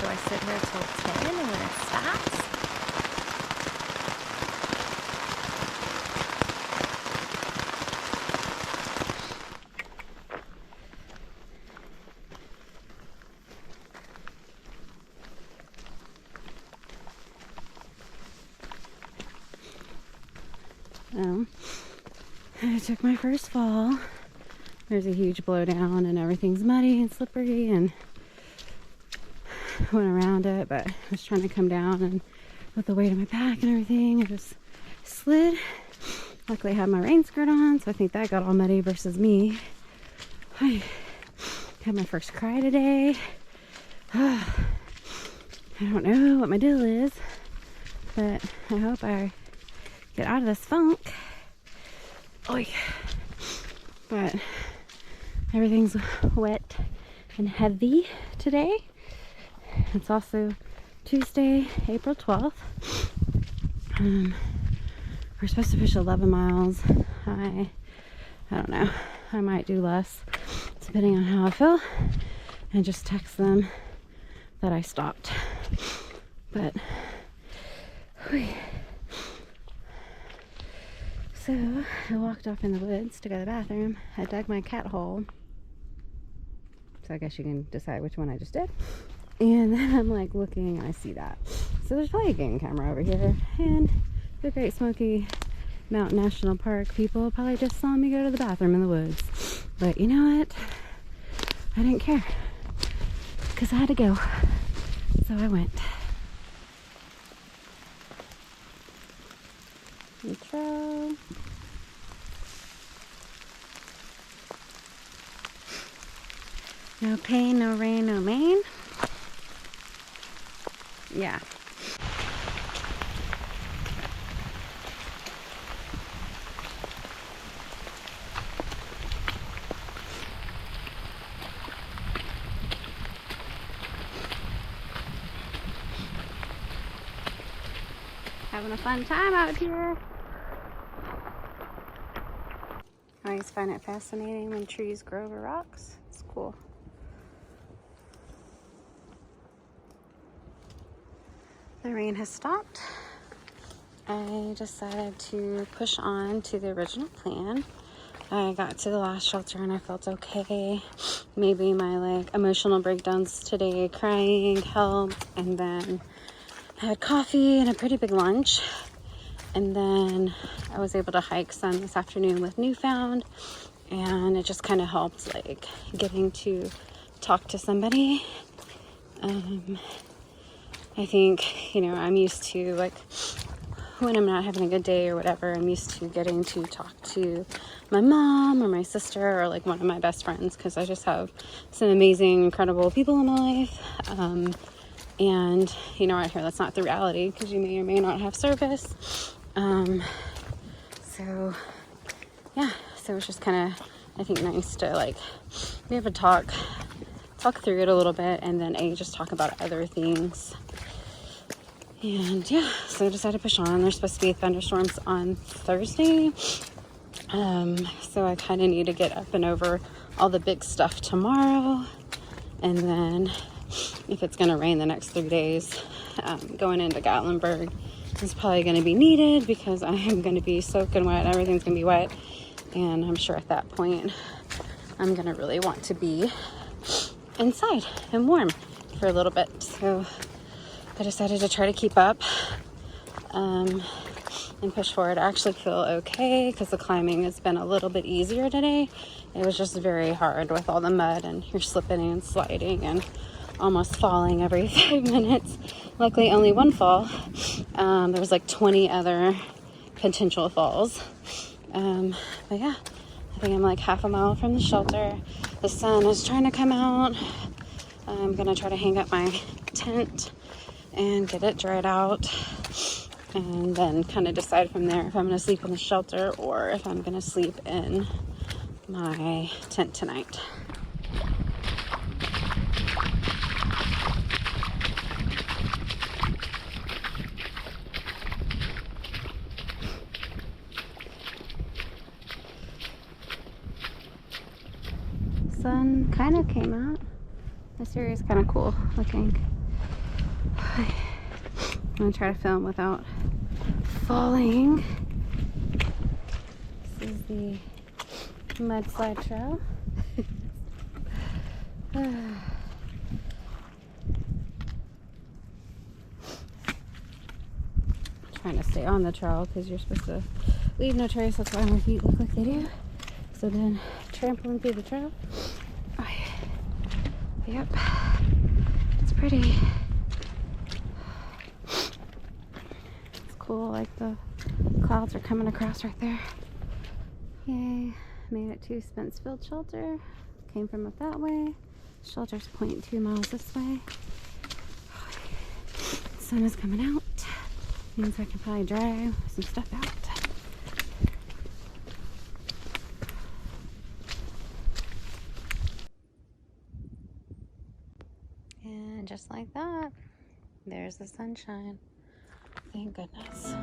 I sit here till 10 and when it stops? I took my first fall. There's a huge blowdown and everything's muddy and slippery, and went around it, but I was trying to come down, and with the weight of my back and everything, I just slid. Luckily I had my rain skirt on, so I think that got all muddy versus me. I had my first cry today. I don't know what my deal is, but I hope I get out of this funk. Oy. But everything's wet and heavy today. It's also Tuesday, April 12th. We're supposed to fish 11 miles. I don't know. I might do less, depending on how I feel, and just text them that I stopped. But, so I walked off in the woods to go to the bathroom. I dug my cat hole. So I guess you can decide which one I just did. And then I'm like looking and I see that. So there's probably a game camera over here. And the Great Smoky Mountain National Park people probably just saw me go to the bathroom in the woods. But you know what? I didn't care. Because I had to go. So I went. Intro. No pain, no rain, no main. Yeah. Having a fun time out here. I always find it fascinating when trees grow over rocks. It's cool. The rain has stopped. I decided to push on to the original plan. I got to the last shelter and I felt okay. Maybe my emotional breakdowns today, crying, helped, and then I had coffee and a pretty big lunch. And then I was able to hike some this afternoon with Newfound, and it just kind of helped getting to talk to somebody. I think, I'm used to when I'm not having a good day or whatever, I'm used to getting to talk to my mom or my sister or one of my best friends, because I just have some amazing, incredible people in my life. And I hear that's not the reality, because you may or may not have service. So it was just kind of, I think, nice to be able to talk through it a little bit, and then just talk about other things. And so I decided to push on. There's supposed to be thunderstorms on Thursday. So I kind of need to get up and over all the big stuff tomorrow. And then if it's going to rain the next 3 days, going into Gatlinburg is probably going to be needed, because I am going to be soaking wet. Everything's going to be wet. And I'm sure at that point, I'm going to really want to be inside and warm for a little bit. So I decided to try to keep up and push forward. I actually feel okay, because the climbing has been a little bit easier today. It was just very hard with all the mud, and you're slipping and sliding and almost falling every 5 minutes. Luckily, only one fall. There was 20 other potential falls. But yeah, I think I'm half a mile from the shelter. The sun is trying to come out. I'm gonna try to hang up my tent and get it dried out, and then kind of decide from there if I'm gonna sleep in the shelter or if I'm gonna sleep in my tent tonight. Sun kind of came out. This area is kind of cool looking. I'm gonna try to film without falling. This is the mudslide trail. Trying to stay on the trail because you're supposed to leave no trace. That's why my feet look like they do. So then trampling through the trail. Oh, yeah. Yep, it's pretty. It's cool, like the clouds are coming across right there. Yay, made it to Spence Field Shelter. Came from up that way. Shelter's 0.2 miles this way. The sun is coming out. Means I can probably dry some stuff out. And just like that, there's the sunshine. Thank goodness.